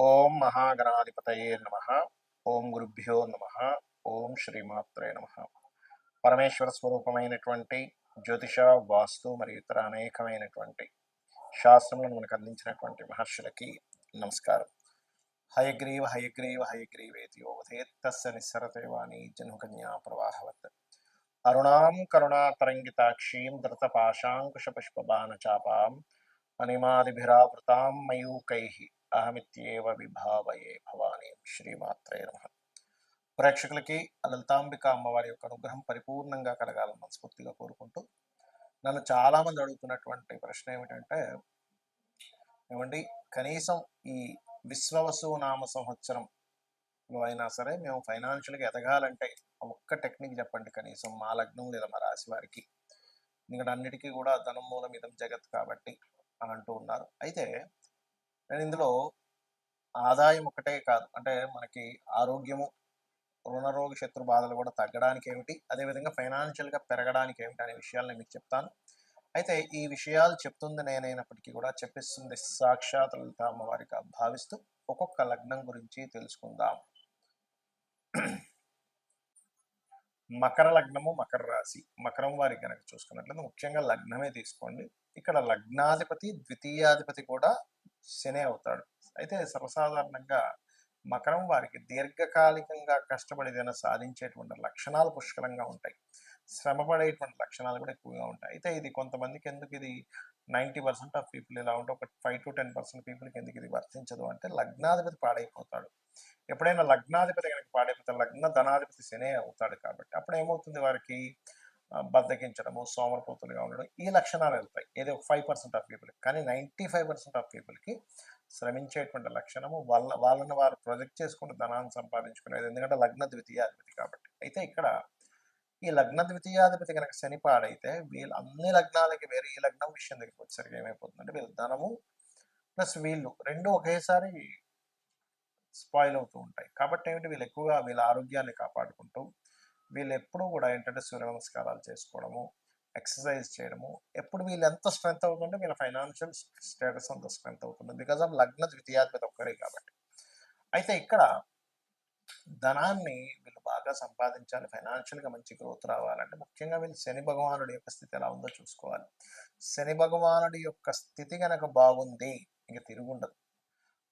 ఓం మహాగణాధిపతయే నమ. ఓం గురుభ్యో నమ. ఓం శ్రీమాత్రే నమ. పరమేశ్వర స్వరూపమైనటువంటి జ్యోతిష, వాస్తు మరియు ఇతర అనేకమైనటువంటి శాస్త్రములను మనకు అందించినటువంటి మహర్షులకి నమస్కారం. హయగ్రీవ హయగ్రీవ హయగ్రీవేతి యోవధేత్ తస్య నిస్సరతే వాణి జన్మకన్యా ప్రవాహవత్. అరుణాం కరుణాతరంగితాక్షీం ధృతపాశాంకుశపుష్పబాణచాపాం మణిమాదిభిరావృతాం మయూకైః అహమిత్యేవ విభావయే భవానీ. శ్రీమాత్రే నమః. ప్రేక్షకులకి లలితాంబిక అమ్మవారి యొక్క అనుగ్రహం పరిపూర్ణంగా కలగాలని మనస్ఫూర్తిగా కోరుకుంటూ, నన్ను చాలామంది అడుగుతున్నటువంటి ప్రశ్న ఏమిటంటే, ఏమండి కనీసం ఈ విశ్వవసు నామ సంవత్సరంలో అయినా సరే మేము ఫైనాన్షియల్గా ఎదగాలంటే ఒక్క టెక్నిక్ చెప్పండి కనీసం మా లగ్నం లేదా మా రాశి వారికి, ఎందుకంటే అన్నిటికీ కూడా ధనం మూలం ఇదం జగత్ కాబట్టి అని అంటూ ఉన్నారు. అయితే నేను ఇందులో ఆదాయం ఒకటే కాదు, అంటే మనకి ఆరోగ్యము, రుణరోగ శత్రు బాధలు కూడా తగ్గడానికి ఏమిటి, అదేవిధంగా ఫైనాన్షియల్గా పెరగడానికి ఏమిటి అనే విషయాలు నేను మీకు చెప్తాను. అయితే ఈ విషయాలు చెప్తుంది నేనైనప్పటికీ కూడా చెప్పిస్తుంది సాక్షాత్ లలిత అమ్మవారిగా భావిస్తూ ఒక్కొక్క లగ్నం గురించి తెలుసుకుందాం. మకర లగ్నము, మకర రాశి. మకరం వారి కనుక చూసుకున్నట్లయితే ముఖ్యంగా లగ్నమే తీసుకోండి. ఇక్కడ లగ్నాధిపతి ద్వితీయాధిపతి కూడా శని అవుతాడు. అయితే సర్వసాధారణంగా మకరం వారికి దీర్ఘకాలికంగా కష్టపడి ఏదైనా సాధించేటువంటి లక్షణాలు పుష్కలంగా ఉంటాయి, శ్రమపడేటువంటి లక్షణాలు కూడా ఎక్కువగా ఉంటాయి. అయితే ఇది కొంతమందికి ఎందుకు ఇది 90% ఆఫ్ పీపుల్ ఇలా ఉంటే ఒక 5 to 10% పీపుల్కి ఎందుకు ఇది వర్తించదు అంటే, లగ్నాధిపతి పాడైపోతాడు. ఎప్పుడైనా లగ్నాధిపతి కనుక పాడైపోతే లగ్న ధనాధిపతి శనే అవుతాడు కాబట్టి అప్పుడు ఏమవుతుంది, వారికి బద్దకించడము, సోమరపోతులుగా ఉండడం, ఈ లక్షణాలు వెళ్తాయి. ఏదో 5% ఆఫ్ పీపుల్, కానీ 95% ఆఫ్ పీపుల్కి శ్రమించేటువంటి లక్షణము వాళ్ళని వారు ప్రొజెక్ట్ చేసుకుని ధనాన్ని సంపాదించుకునేది, ఎందుకంటే లగ్న ద్వితీయాధిపతి కాబట్టి. అయితే ఇక్కడ ఈ లగ్న ద్వితీయాధిపతి కనుక శని పాడైతే వీళ్ళు అన్ని లగ్నాలకి వేరే ఈ లగ్నం విషయం దగ్గరికి వచ్చేసరికి ఏమైపోతుందంటే, వీళ్ళు ధనము ప్లస్ వీళ్ళు రెండు ఒకేసారి స్పాయిల్ అవుతూ ఉంటాయి. కాబట్టి ఏమిటి, వీళ్ళు ఎక్కువగా వీళ్ళ ఆరోగ్యాన్ని కాపాడుకుంటూ వీళ్ళు ఎప్పుడూ కూడా ఏంటంటే సూర్య నమస్కారాలు చేసుకోవడము, ఎక్సర్సైజ్ చేయడము, ఎప్పుడు వీళ్ళు ఎంత స్ట్రెంత్ అవుతుంటే వీళ్ళ ఫైనాన్షియల్ స్టేటస్ అంత స్ట్రెంత్ అవుతుంది, బికాజ్ ఆఫ్ లగ్న ద్వితీయాధిపతి ఒక్కరే కాబట్టి. అయితే ఇక్కడ ధనాన్ని వీళ్ళు బాగా సంపాదించాలి, ఫైనాన్షియల్గా మంచి గ్రోత్ రావాలంటే ముఖ్యంగా వీళ్ళు శని భగవానుడి యొక్క స్థితి ఎలా ఉందో చూసుకోవాలి. శని భగవానుడి యొక్క స్థితి కనుక బాగుంది, ఇంక తిరుగుండదు.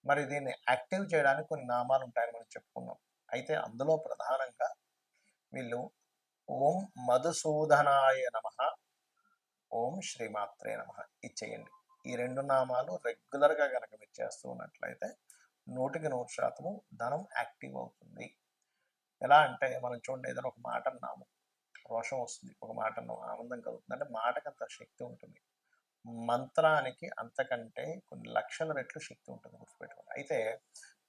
మరి దీన్ని యాక్టివ్ చేయడానికి కొన్ని నామాలు ఉంటాయని మనం చెప్పుకున్నాం. అయితే అందులో ప్రధానంగా వీళ్ళు ఓం మధుసూదనాయ నమ, ఓం శ్రీమాత్రే నమ ఇచ్చేయండి. ఈ రెండు నామాలు రెగ్యులర్గా కనుక మీరు చేస్తూ ఉన్నట్లయితే 100% ధనం యాక్టివ్ అవుతుంది. ఎలా అంటే మనం చూడండి, ఏదైనా ఒక మాట అన్నాము రోషం వస్తుంది, ఒక మాట అన్నాము ఆనందం కలుగుతుంది, అంటే మాటకు అంత శక్తి ఉంటుంది. మంత్రానికి అంతకంటే కొన్ని లక్షల రెట్లు శక్తి ఉంటుంది, గుర్తుపెట్టుకోండి. అయితే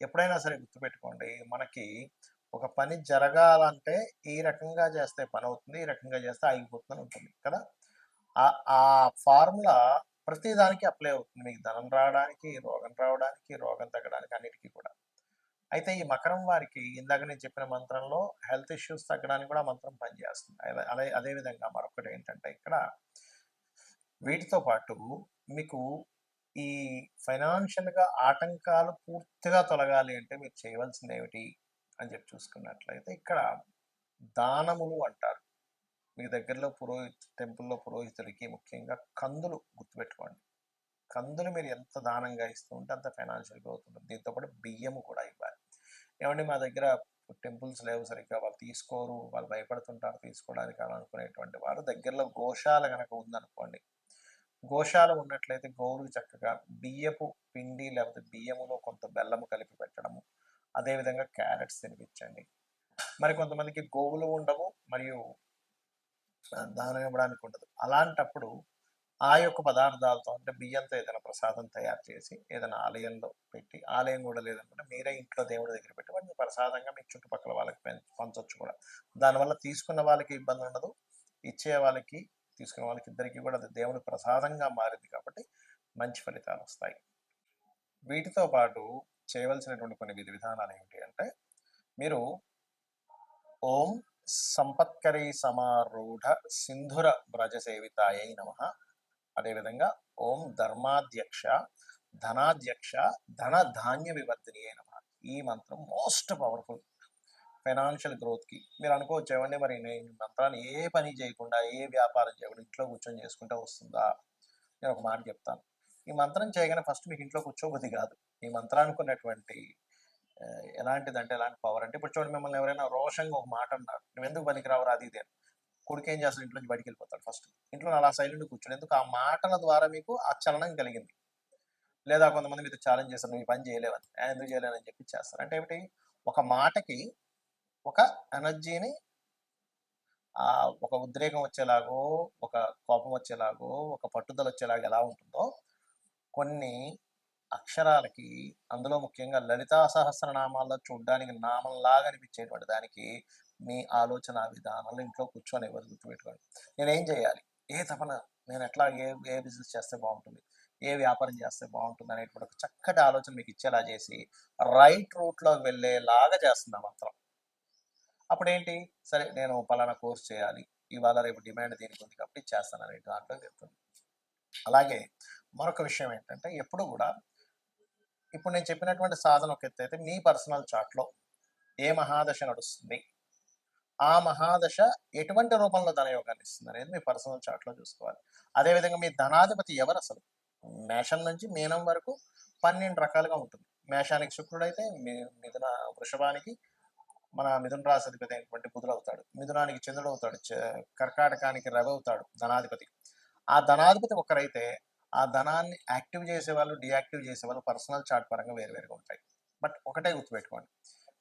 ఎప్పుడైనా సరే గుర్తుపెట్టుకోండి, మనకి ఒక పని జరగాలంటే ఈ రకంగా చేస్తే పని అవుతుంది, ఈ రకంగా చేస్తే ఆగిపోతుందని ఉంటుంది కదా. ఆ ఫార్ములా ప్రతి దానికి అప్లై అవుతుంది, మీకు ధనం రావడానికి, రోగం రావడానికి, రోగం తగ్గడానికి, అన్నిటికీ కూడా. అయితే ఈ మకరం వారికి ఇందాక నేను చెప్పిన మంత్రంలో హెల్త్ ఇష్యూస్ తగ్గడానికి కూడా మంత్రం పనిచేస్తుంది. అదేవిధంగా మరొకటి ఏంటంటే, ఇక్కడ వీటితో పాటు మీకు ఈ ఫైనాన్షియల్గా ఆటంకాలు పూర్తిగా తొలగాలి అంటే మీరు చేయవలసింది ఏమిటి అని చెప్పి చూసుకున్నట్లయితే, ఇక్కడ దానములు అంటారు. మీ దగ్గరలో టెంపుల్లో పురోహితుడికి ముఖ్యంగా కందులు గుర్తుపెట్టుకోండి. కందులు మీరు ఎంత దానంగా ఇస్తూ ఉంటే అంత ఫైనాన్షియల్ గ్రోత్ ఉంటుంది. దీంతోపాటు బియ్యము కూడా ఇవ్వాలి. ఏమంటే మా దగ్గర టెంపుల్స్ లేవు సరిగ్గా, వాళ్ళు తీసుకోరు, వాళ్ళు భయపడుతుంటారు తీసుకోవడానికి అని అనుకునేటువంటి వారు, దగ్గరలో గోశాల కనుక ఉందనుకోండి, గోశాల ఉన్నట్లయితే గోవులు చక్కగా బియ్యపు పిండి లేకపోతే బియ్యములో కొంత బెల్లము కలిపి పెట్టడము, అదేవిధంగా క్యారెట్స్ తినిపించండి. మరి కొంతమందికి గోవులు ఉండవు మరియు దానం ఇవ్వడానికి ఉండదు, అలాంటప్పుడు ఆ యొక్క పదార్థాలతో అంటే బియ్యంతో ఏదైనా ప్రసాదం తయారు చేసి ఏదైనా ఆలయంలో పెట్టి, ఆలయం కూడా లేదనుకుంటే మీరే ఇంట్లో దేవుడి దగ్గర పెట్టి వాటిని ప్రసాదంగా మీ చుట్టుపక్కల వాళ్ళకి పంచవచ్చు కూడా. దానివల్ల తీసుకున్న వాళ్ళకి ఇబ్బంది ఉండదు, ఇచ్చే వాళ్ళకి తీసుకున్న వాళ్ళకి ఇద్దరికి కూడా అది దేవుడి ప్రసాదంగా మారింది కాబట్టి మంచి ఫలితాలు వస్తాయి. వీటితో పాటు చేయవలసినటువంటి కొన్ని విధి విధానాలు ఏమిటి అంటే, మీరు ఓం సంపత్కరీ సమారూఢ సింధుర వ్రజ సేవితాయై నమ, అదేవిధంగా ఓం ధర్మాధ్యక్ష ధనాధ్యక్ష ధన ధాన్య వివర్ధిని అయిన ఈ మంత్రం మోస్ట్ పవర్ఫుల్ ఫైనాన్షియల్ గ్రోత్కి. మీరు అనుకోవచ్చు ఏమండి మరి నేను ఈ మంత్రాన్ని ఏ పని చేయకుండా ఏ వ్యాపారం చేయకుండా ఇంట్లో కూర్చొని చేసుకుంటే వస్తుందా? నేను ఒక మాట చెప్తాను. ఈ మంత్రం చేయగానే ఫస్ట్ మీకు ఇంట్లో కూర్చోబుద్ధి కాదు. ఈ మంత్రానికి ఉన్నటువంటి ఎలాంటిదంటే ఎలాంటి పవర్ అంటే ఇప్పుడు చూడండి, మిమ్మల్ని ఎవరైనా రోషంగా ఒక మాట అన్నారు, నువ్వు ఎందుకు పనికిరావు అది ఇది అని. కొడుకు ఏం చేస్తాడు, ఇంట్లో నుంచి బయటికి వెళ్ళిపోతాడు ఫస్ట్. ఇంట్లో అలా సైలెంట్ కూర్చోడు, ఎందుకు ఆ మాటల ద్వారా మీకు ఆ చలనం కలిగింది. లేదా కొంతమంది మీతో ఛాలెంజ్ చేస్తారు, నువ్వు ఈ పని చేయలేవని, ఎందుకు చేయలేవని చెప్పి చేస్తారు. అంటే ఏమిటి, ఒక మాటకి ఒక ఎనర్జీని ఒక ఉద్రేకం వచ్చేలాగో, ఒక కోపం వచ్చేలాగో, ఒక పట్టుదల వచ్చేలాగా ఎలా ఉంటుందో, కొన్ని అక్షరాలకి, అందులో ముఖ్యంగా లలితా సహస్రనామాల్లో చూడడానికి నామంలాగా అనిపించేటువంటి దానికి మీ ఆలోచన విధానంలో ఇంట్లో కూర్చొని ఎవరు గుర్తుపెట్టుకోండి. నేనేం చేయాలి, ఏ తపన, నేను ఎట్లా ఏ బిజినెస్ చేస్తే బాగుంటుంది, ఏ వ్యాపారం చేస్తే బాగుంటుంది అనేటువంటి ఒక చక్కటి ఆలోచన మీకు ఇచ్చేలా చేసి రైట్ రూట్లోకి వెళ్ళేలాగా చేస్తుంది ఆ మంత్రం. అప్పుడేంటి, సరే నేను పలానా కోర్స్ చేయాలి, ఇవాళ రేపు డిమాండ్ దీనికి ఉంది కాబట్టి చేస్తాను అనే దాంట్లో చెప్తుంది. అలాగే మరొక విషయం ఏంటంటే, ఎప్పుడు కూడా ఇప్పుడు నేను చెప్పినటువంటి సాధన ఒక ఎత్తు అయితే, మీ పర్సనల్ చార్ట్లో ఏ మహాదశ నడుస్తుంది, ఆ మహాదశ ఎటువంటి రూపంలో ధనయోగాన్ని ఇస్తుంది అనేది మీ పర్సనల్ చార్ట్లో చూసుకోవాలి. అదేవిధంగా మీ ధనాధిపతి ఎవరు అసలు, మేషం నుంచి మీనం వరకు 12 రకాలుగా ఉంటుంది. మేషానికి శుక్రుడైతే మిథున, వృషభానికి మన మిథున రాశి అధిపతి అయినటువంటి బుధుడు అవుతాడు, మిథునానికి చంద్రుడు అవుతాడు, కర్కాటకానికి రవి అవుతాడు ధనాధిపతి. ఆ ధనాధిపతి ఒకరైతే ఆ ధనాన్ని యాక్టివ్ చేసేవాళ్ళు, డియాక్టివ్ చేసేవాళ్ళు పర్సనల్ చార్ట్ పరంగా వేరువేరుగా ఉంటాయి. బట్ ఒకటే గుర్తుపెట్టుకోండి,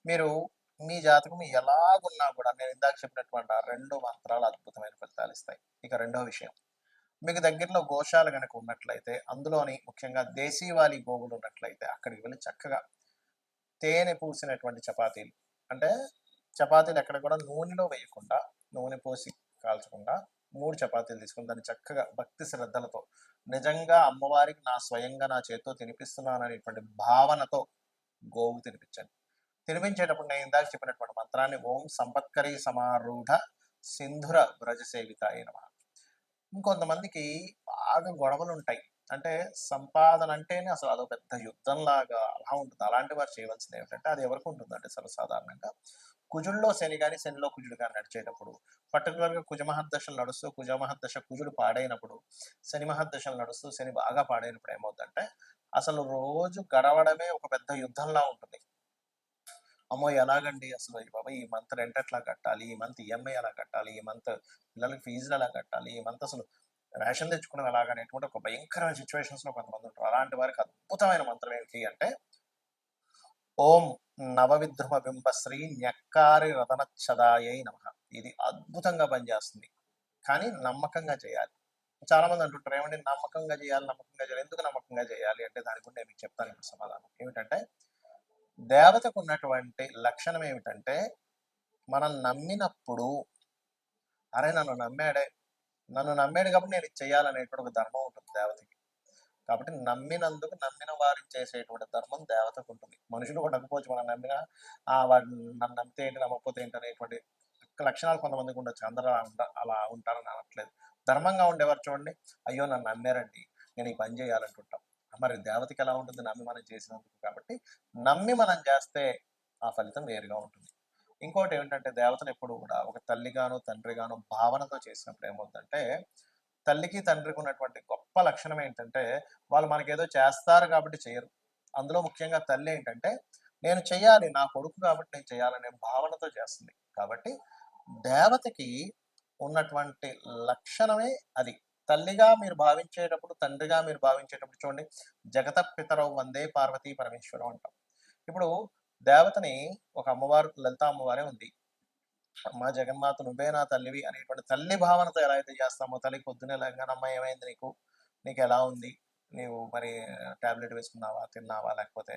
మీరు మీ జాతకం ఎలాగున్నా కూడా నేను ఇందాక చెప్పినటువంటి ఆ 2 మంత్రాలు అద్భుతమైన ఫలితాలు ఇస్తాయి. ఇక రెండో విషయం, మీకు దగ్గరలో గోశాల కనుక ఉన్నట్లయితే, అందులోని ముఖ్యంగా దేశీవాలి గోవులు ఉన్నట్లయితే అక్కడికి వెళ్ళి చక్కగా తేనె పూసినటువంటి చపాతీలు, అంటే చపాతీలు ఎక్కడ కూడా నూనెలో వేయకుండా, నూనె పోసి కాల్చకుండా 3 చపాతీలు తీసుకుని దాన్ని చక్కగా భక్తి శ్రద్ధలతో, నిజంగా అమ్మవారికి నా స్వయంగా నా చేతితో తినిపిస్తున్నాను అనేటువంటి భావనతో గోవు తినిపించండి. తినిపించేటప్పుడు నేను ఇందాక చెప్పినటువంటి మంత్రాన్ని ఓం సంపత్కరీ సమారూఢ సింధుర వ్రజ సేవితాయ నమః. ఇంకొంతమందికి బాగా గొడవలు ఉంటాయి, అంటే సంపాదన అంటేనే అసలు అదో పెద్ద యుద్ధం లాగా అలా ఉంటుంది. అలాంటి వారు చేయవలసింది ఏమిటంటే, అది ఎవరికి ఉంటుందంటే సర్వసాధారణంగా కుజుల్లో శని కానీ, శనిలో కుజుడు కానీ నడిచేటప్పుడు, పర్టికులర్గా కుజమహర్దశలు నడుస్తూ కుజమహర్దశ కుజుడు పాడైనప్పుడు, శని మహర్దశలు నడుస్తూ శని బాగా పాడైనప్పుడు ఏమవుతుందంటే, అసలు రోజు గడవడమే ఒక పెద్ద యుద్ధంలా ఉంటుంది. అమ్మో ఎలాగండి అసలు ఈ బాబా, ఈ మంత్ రెంట్ ఎట్లా కట్టాలి, ఈ మంత్ ఈఎంఐ ఎలా కట్టాలి, ఈ మంత్ పిల్లలకి ఫీజులు ఎలా కట్టాలి, ఈ మంత్ అసలు రేషన్ తెచ్చుకున్నది ఎలాగనేటువంటి ఒక భయంకరమైన సిచ్యువేషన్స్లో కొంతమంది ఉంటారు. అలాంటి వారికి అద్భుతమైన మంత్రం ఏంటి అంటే, ఓం నవవిద్రుమ బింబశ్రీ న్యక్కారి రతనచ్చదాయై నమ. ఇది అద్భుతంగా పనిచేస్తుంది, కానీ నమ్మకంగా చేయాలి. చాలా మంది అంటుంటారు, ఏమంటే నమ్మకంగా చేయాలి, నమ్మకంగా చేయాలి. ఎందుకు నమ్మకంగా చేయాలి అంటే, దాని గురించి నేను మీకు చెప్తాను ఇప్పుడు సమాధానం. ఏమిటంటే, దేవతకు ఉన్నటువంటి లక్షణం ఏమిటంటే, మనం నమ్మినప్పుడు, అరే నన్ను నమ్మాడు కాబట్టి నేను ఇది చేయాలనేటువంటి ఒక ధర్మం ఉంటుంది దేవతకి. కాబట్టి నమ్మినందుకు నమ్మిన వారికి చేసేటువంటి ధర్మం దేవతకు ఉంటుంది. మనుషులు కూడా నమ్మకపోవచ్చు, మనం నమ్మినా వాడు నన్ను నమ్మితే ఏంటి, నమ్మకపోతే ఏంటి అనేటువంటి లక్షణాలు కొంతమందికి ఉండొచ్చు. అందరూ అలా ఉంటారని అనట్లేదు. ధర్మంగా ఉండేవారు చూడండి, అయ్యో నన్ను నమ్మారండి, నేను ఈ పని చేయాలంటుంటాం. మరి దేవతకి ఎలా ఉంటుంది, నమ్మి మనం చేసినందుకు. కాబట్టి నమ్మి మనం చేస్తే ఆ ఫలితం వేరుగా ఉంటుంది. ఇంకోటి ఏమిటంటే, దేవతను ఎప్పుడు కూడా ఒక తల్లిగాను తండ్రిగాను భావనతో చేసినప్పుడు ఏమవుతుందంటే, తల్లికి తండ్రికి ఉన్నటువంటి గొప్ప లక్షణం ఏంటంటే, వాళ్ళు మనకేదో చేస్తారు కాబట్టి చేయరు. అందులో ముఖ్యంగా తల్లి ఏంటంటే, నేను చేయాలి, నా కొడుకు కాబట్టి నేను చేయాలనే భావనతో చేస్తుంది. కాబట్టి దేవతకి ఉన్నటువంటి లక్షణమే అది. తల్లిగా మీరు భావించేటప్పుడు, తండ్రిగా మీరు భావించేటప్పుడు చూడండి, జగత పితరౌ వందే పార్వతీ పరమేశ్వరం అంటాం. ఇప్పుడు దేవతని ఒక అమ్మవారు, లలిత అమ్మవారే ఉంది. మా జగన్మాత నువ్వే నా తల్లివి అనేటువంటి తల్లి భావనతో ఎలా అయితే చేస్తామో, తల్లికి పొద్దున్నే లేవగానే అమ్మ ఏమైంది నీకు, నీకు ఎలా ఉంది, నీవు మరి టాబ్లెట్ వేసుకున్నావా, తిన్నావా, లేకపోతే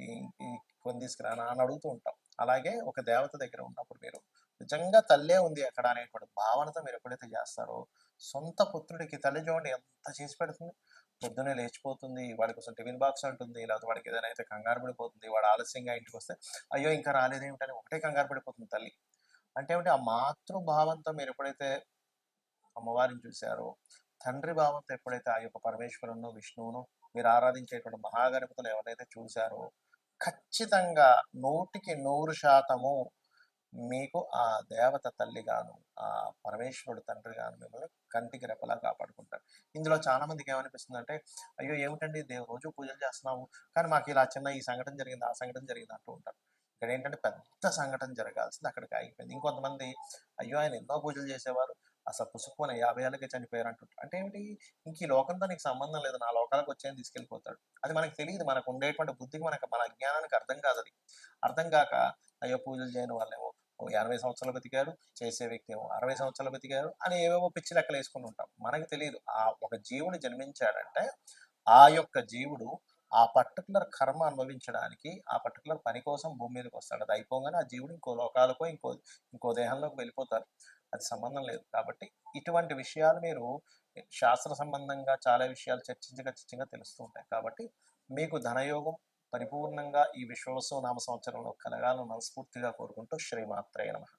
ఈ ఈ కొని తీసుకురానా అని అడుగుతూ ఉంటాం. అలాగే ఒక దేవత దగ్గర ఉన్నప్పుడు మీరు నిజంగా తల్లే ఉంది అక్కడ అనేటువంటి భావనతో మీరు ఎప్పుడైతే చేస్తారో, సొంత పుత్రుడికి తల్లి చూడండి ఎంత చేసి పెడుతుంది. పొద్దున్నే లేచిపోతుంది, వాడి కోసం టిఫిన్ బాక్స్ అంటుంది, లేకపోతే వాడికి ఏదైనా అయితే కంగారు పడిపోతుంది, వాడు ఆలస్యంగా ఇంటికి వస్తే అయ్యో ఇంకా రాలేదేమిటని ఒకటే కంగారు పడిపోతుంది తల్లి. అంటే ఏమిటి, ఆ మాతృభావంతో మీరు ఎప్పుడైతే అమ్మవారిని చూశారో, తండ్రి భావంతో ఎప్పుడైతే ఆ యొక్క పరమేశ్వరును, విష్ణువును మీరు ఆరాధించేటువంటి మహాగణపతులు ఎవరైతే చూశారో ఖచ్చితంగా 100% మీకు ఆ దేవత తల్లిగాను, ఆ పరమేశ్వరుడు తండ్రిగాను మిమ్మల్ని కంటికి రెప్పలా కాపాడుకుంటారు. ఇందులో చాలా మందికి ఏమనిపిస్తుందంటే, అయ్యో! ఏమిటండి రోజు పూజలు చేస్తున్నాము. కానీ మాకు ఇలా చిన్న ఈ సంఘటన జరిగింది, ఆ సంఘటన జరిగింది అంటూ ఉంటారు. ఇక్కడేంటంటే పెద్ద సంఘటన జరగాల్సింది అక్కడికి ఆగిపోయింది. ఇంకొంతమంది అయ్యో! ఆయన ఎన్నో పూజలు చేసేవారు. అసలు పుసుక్కున 50 ఏళ్ళకే చనిపోయారు అంటుంటారు. అంటే ఏమిటి? ఇంక ఈ లోకంతో నీకు సంబంధం లేదు. నా లోకాలకు వచ్చి తీసుకెళ్ళిపోతాడు. అది మనకు తెలీదు. మనకు ఉండేటువంటి బుద్ధికి మన అజ్ఞానానికి అర్థం కాదది. అర్థం కాక అయ్యో! పూజలు చేయని వాళ్ళేమో ఓ 80 సంవత్సరాలు బతికారు. చేసే వ్యక్తి ఏమో 60 సంవత్సరాలు బతికారు అని ఏవేవో పిచ్చి లెక్కలేసుకొని ఉంటాం. మనకు తెలీదు. ఆ ఒక జీవుడు జన్మించాడంటే, ఆ యొక్క జీవుడు ఆ పర్టిక్యులర్ కర్మ అనుభవించడానికి, ఆ పర్టిక్యులర్ పని కోసం భూమి మీదకొస్తాడు. అది అయిపోగానే ఆ జీవుడు ఇంకో లోకాలకో, ఇంకో దేహంలోకి వెళ్ళిపోతారు. అది సంబంధం లేదు. కాబట్టి ఇటువంటి విషయాలు మీరు శాస్త్ర సంబంధంగా చాలా విషయాలు చర్చించగా తెలుస్తూ ఉంటాయి. కాబట్టి మీకు ధనయోగం పరిపూర్ణంగా ఈ విశ్వవసు నామ సంవత్సరంలో కలగాలని మనస్ఫూర్తిగా కోరుకుంటూ శ్రీమాత్రే నమః.